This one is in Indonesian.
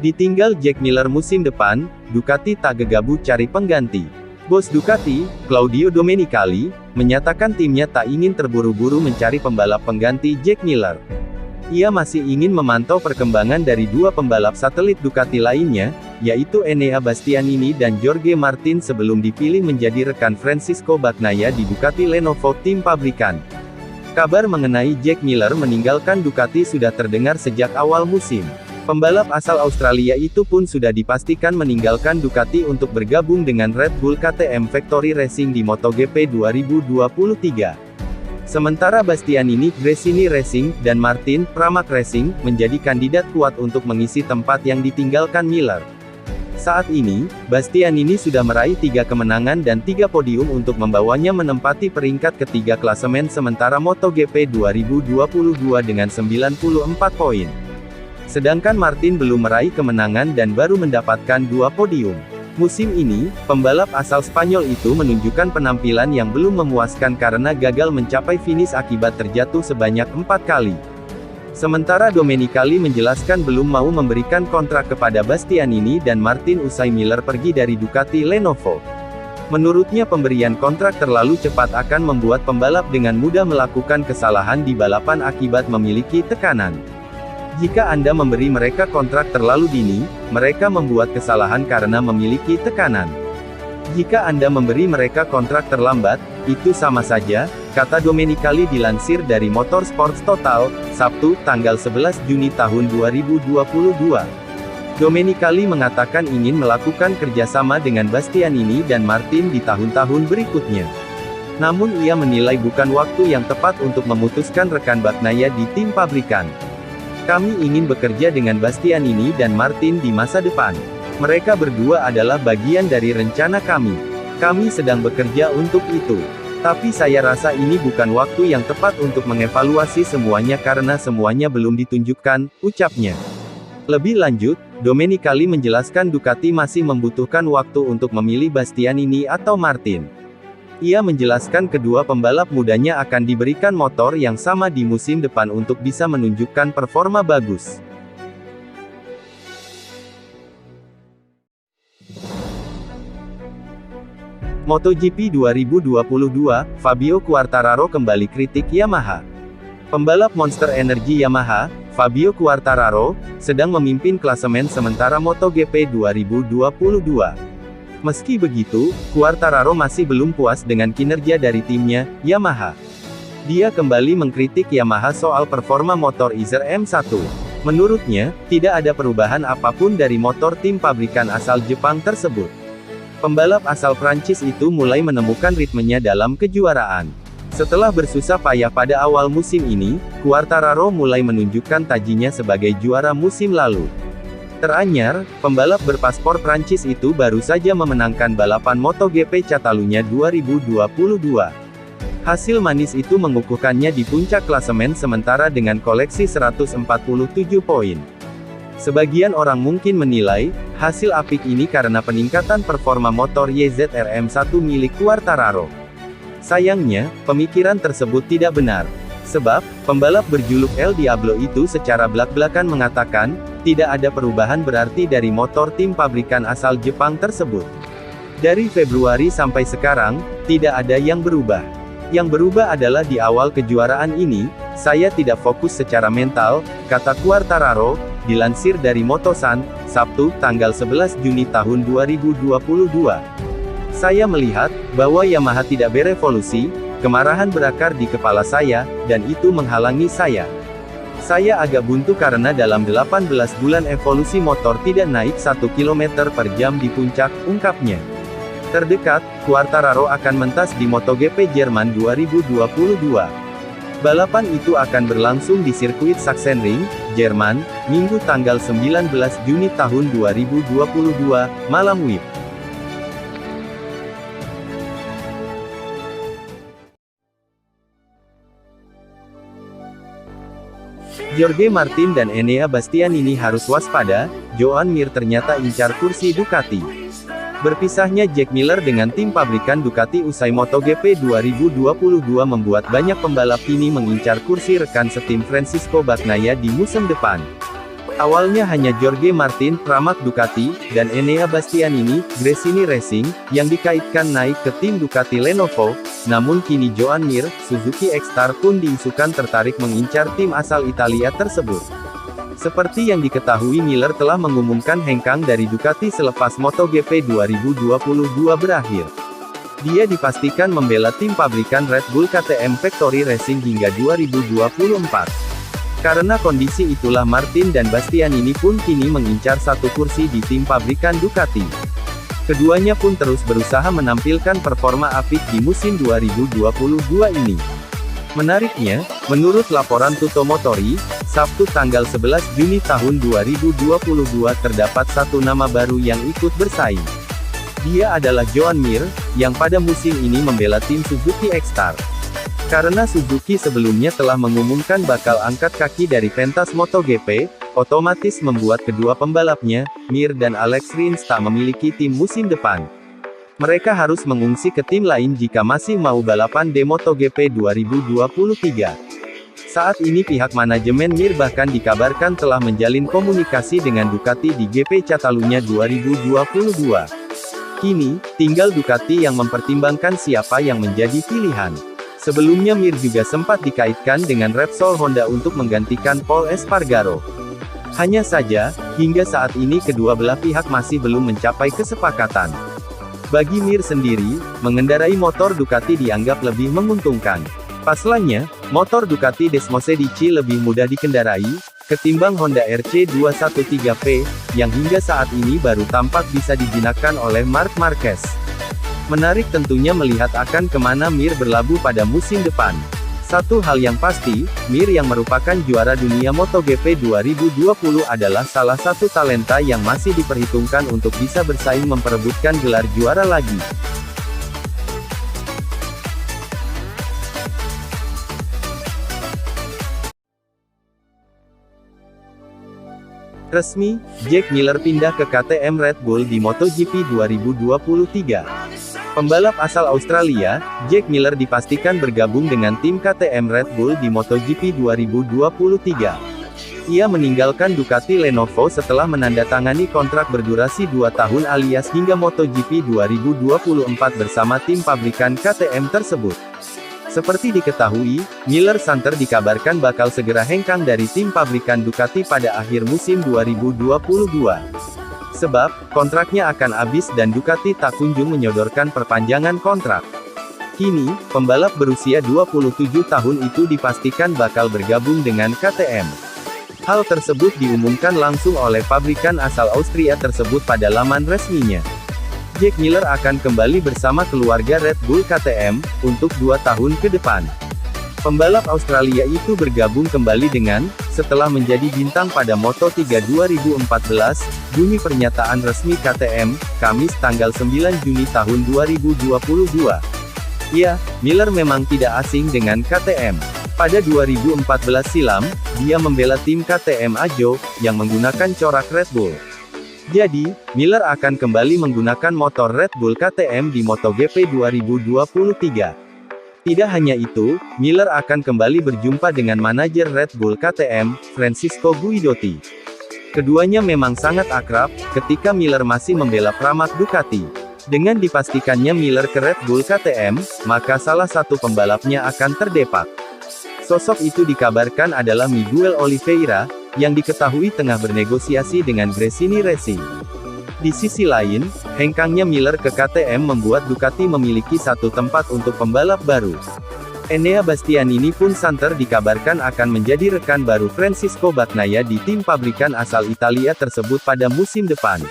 Ditinggal Jack Miller musim depan, Ducati tak gegabah cari pengganti. Bos Ducati, Claudio Domenicali, menyatakan timnya tak ingin terburu-buru mencari pembalap pengganti Jack Miller. Ia masih ingin memantau perkembangan dari dua pembalap satelit Ducati lainnya, yaitu Enea Bastianini dan Jorge Martin sebelum dipilih menjadi rekan Francisco Bagnaia di Ducati Lenovo tim pabrikan. Kabar mengenai Jack Miller meninggalkan Ducati sudah terdengar sejak awal musim. Pembalap asal Australia itu pun sudah dipastikan meninggalkan Ducati untuk bergabung dengan Red Bull KTM Factory Racing di MotoGP 2023. Sementara Bastianini, Gresini Racing, dan Martin, Pramac Racing, menjadi kandidat kuat untuk mengisi tempat yang ditinggalkan Miller. Saat ini, Bastianini sudah meraih 3 kemenangan dan 3 podium untuk membawanya menempati peringkat ketiga klasemen sementara MotoGP 2022 dengan 94 poin. Sedangkan Martin belum meraih kemenangan dan baru mendapatkan 2 podium. Musim ini, pembalap asal Spanyol itu menunjukkan penampilan yang belum memuaskan karena gagal mencapai finish akibat terjatuh sebanyak 4 kali. Sementara Domenicali menjelaskan belum mau memberikan kontrak kepada Bastianini dan Martin usai Miller pergi dari Ducati Lenovo. Menurutnya pemberian kontrak terlalu cepat akan membuat pembalap dengan mudah melakukan kesalahan di balapan akibat memiliki tekanan. Jika Anda memberi mereka kontrak terlalu dini, mereka membuat kesalahan karena memiliki tekanan. Jika Anda memberi mereka kontrak terlambat, itu sama saja, kata Domenicali dilansir dari Motorsport Total, Sabtu, tanggal 11 Juni tahun 2022. Domenicali mengatakan ingin melakukan kerjasama dengan Bastianini dan Martin di tahun-tahun berikutnya. Namun ia menilai bukan waktu yang tepat untuk memutuskan rekan Bagnaia di tim pabrikan. Kami ingin bekerja dengan Bastianini dan Martin di masa depan. Mereka berdua adalah bagian dari rencana kami. Kami sedang bekerja untuk itu. Tapi saya rasa ini bukan waktu yang tepat untuk mengevaluasi semuanya karena semuanya belum ditunjukkan, ucapnya. Lebih lanjut, Domenicali menjelaskan Ducati masih membutuhkan waktu untuk memilih Bastianini atau Martin. Ia menjelaskan kedua pembalap mudanya akan diberikan motor yang sama di musim depan untuk bisa menunjukkan performa bagus. MotoGP 2022, Fabio Quartararo kembali kritik Yamaha. Pembalap Monster Energy Yamaha, Fabio Quartararo, sedang memimpin klasemen sementara MotoGP 2022. Meski begitu, Quartararo masih belum puas dengan kinerja dari timnya, Yamaha. Dia kembali mengkritik Yamaha soal performa motor Izer M1. Menurutnya, tidak ada perubahan apapun dari motor tim pabrikan asal Jepang tersebut. Pembalap asal Prancis itu mulai menemukan ritmenya dalam kejuaraan. Setelah bersusah payah pada awal musim ini, Quartararo mulai menunjukkan tajinya sebagai juara musim lalu. Teranyar, pembalap berpaspor Prancis itu baru saja memenangkan balapan MotoGP Catalunya 2022. Hasil manis itu mengukuhkannya di puncak klasemen sementara dengan koleksi 147 poin. Sebagian orang mungkin menilai, hasil apik ini karena peningkatan performa motor YZR-M1 milik Quartararo. Sayangnya, pemikiran tersebut tidak benar. Sebab, pembalap berjuluk El Diablo itu secara belak-belakan mengatakan, tidak ada perubahan berarti dari motor tim pabrikan asal Jepang tersebut. Dari Februari sampai sekarang, tidak ada yang berubah. Yang berubah adalah di awal kejuaraan ini, saya tidak fokus secara mental, kata Quartararo, dilansir dari Motosan, Sabtu, tanggal 11 Juni tahun 2022. Saya melihat, bahwa Yamaha tidak berevolusi, kemarahan berakar di kepala saya, dan itu menghalangi saya. Saya agak buntu karena dalam 18 bulan evolusi motor tidak naik 1 km per jam di puncak, ungkapnya. Terdekat, Quartararo akan mentas di MotoGP Jerman 2022. Balapan itu akan berlangsung di sirkuit Sachsenring, Jerman, Minggu tanggal 19 Juni tahun 2022, malam WIB. Jorge Martin dan Enea Bastianini harus waspada, Joan Mir ternyata incar kursi Ducati. Berpisahnya Jack Miller dengan tim pabrikan Ducati usai MotoGP 2022 membuat banyak pembalap kini mengincar kursi rekan setim Francisco Bagnaia di musim depan. Awalnya hanya Jorge Martin, Pramac Ducati, dan Enea Bastianini, Gresini Racing, yang dikaitkan naik ke tim Ducati Lenovo, namun kini Joan Mir, Suzuki X-Star pun diisukan tertarik mengincar tim asal Italia tersebut. Seperti yang diketahui, Miller telah mengumumkan hengkang dari Ducati selepas MotoGP 2022 berakhir. Dia dipastikan membela tim pabrikan Red Bull KTM Factory Racing hingga 2024. Karena kondisi itulah Martin dan Bastianini pun kini mengincar satu kursi di tim pabrikan Ducati. Keduanya pun terus berusaha menampilkan performa apik di musim 2022 ini. Menariknya, menurut laporan Tutto Motori, Sabtu tanggal 11 Juni tahun 2022 terdapat satu nama baru yang ikut bersaing. Dia adalah Joan Mir, yang pada musim ini membela tim Suzuki X-Star. Karena Suzuki sebelumnya telah mengumumkan bakal angkat kaki dari pentas MotoGP, otomatis membuat kedua pembalapnya, Mir dan Alex Rins tak memiliki tim musim depan. Mereka harus mengungsi ke tim lain jika masih mau balapan di MotoGP 2023. Saat ini pihak manajemen Mir bahkan dikabarkan telah menjalin komunikasi dengan Ducati di GP Catalunya 2022. Kini, tinggal Ducati yang mempertimbangkan siapa yang menjadi pilihan. Sebelumnya Mir juga sempat dikaitkan dengan Repsol Honda untuk menggantikan Pol Espargaro. Hanya saja, hingga saat ini kedua belah pihak masih belum mencapai kesepakatan. Bagi Mir sendiri, mengendarai motor Ducati dianggap lebih menguntungkan. Pasalnya, motor Ducati Desmosedici lebih mudah dikendarai, ketimbang Honda RC213P, yang hingga saat ini baru tampak bisa dijinakkan oleh Marc Marquez. Menarik tentunya melihat akan kemana Mir berlabuh pada musim depan. Satu hal yang pasti, Mir yang merupakan juara dunia MotoGP 2020 adalah salah satu talenta yang masih diperhitungkan untuk bisa bersaing memperebutkan gelar juara lagi. Resmi, Jack Miller pindah ke KTM Red Bull di MotoGP 2023. Pembalap asal Australia, Jack Miller dipastikan bergabung dengan tim KTM Red Bull di MotoGP 2023. Ia meninggalkan Ducati Lenovo setelah menandatangani kontrak berdurasi 2 tahun alias hingga MotoGP 2024 bersama tim pabrikan KTM tersebut. Seperti diketahui, Miller Santer dikabarkan bakal segera hengkang dari tim pabrikan Ducati pada akhir musim 2022. Sebab, kontraknya akan habis dan Ducati tak kunjung menyodorkan perpanjangan kontrak. Kini, pembalap berusia 27 tahun itu dipastikan bakal bergabung dengan KTM. Hal tersebut diumumkan langsung oleh pabrikan asal Austria tersebut pada laman resminya. Jack Miller akan kembali bersama keluarga Red Bull KTM, untuk 2 tahun ke depan. Pembalap Australia itu bergabung kembali dengan, setelah menjadi bintang pada Moto3 2014, bunyi pernyataan resmi KTM, Kamis tanggal 9 Juni tahun 2022. Ya, Miller memang tidak asing dengan KTM. Pada 2014 silam, dia membela tim KTM Ajo, yang menggunakan corak Red Bull. Jadi, Miller akan kembali menggunakan motor Red Bull KTM di MotoGP 2023. Tidak hanya itu, Miller akan kembali berjumpa dengan manajer Red Bull KTM, Francisco Guidotti. Keduanya memang sangat akrab, ketika Miller masih membela Pramac Ducati. Dengan dipastikannya Miller ke Red Bull KTM, maka salah satu pembalapnya akan terdepak. Sosok itu dikabarkan adalah Miguel Oliveira, yang diketahui tengah bernegosiasi dengan Gresini Racing. Di sisi lain, hengkangnya Miller ke KTM membuat Ducati memiliki satu tempat untuk pembalap baru. Enea Bastianini pun santer dikabarkan akan menjadi rekan baru Francisco Bagnaia di tim pabrikan asal Italia tersebut pada musim depan.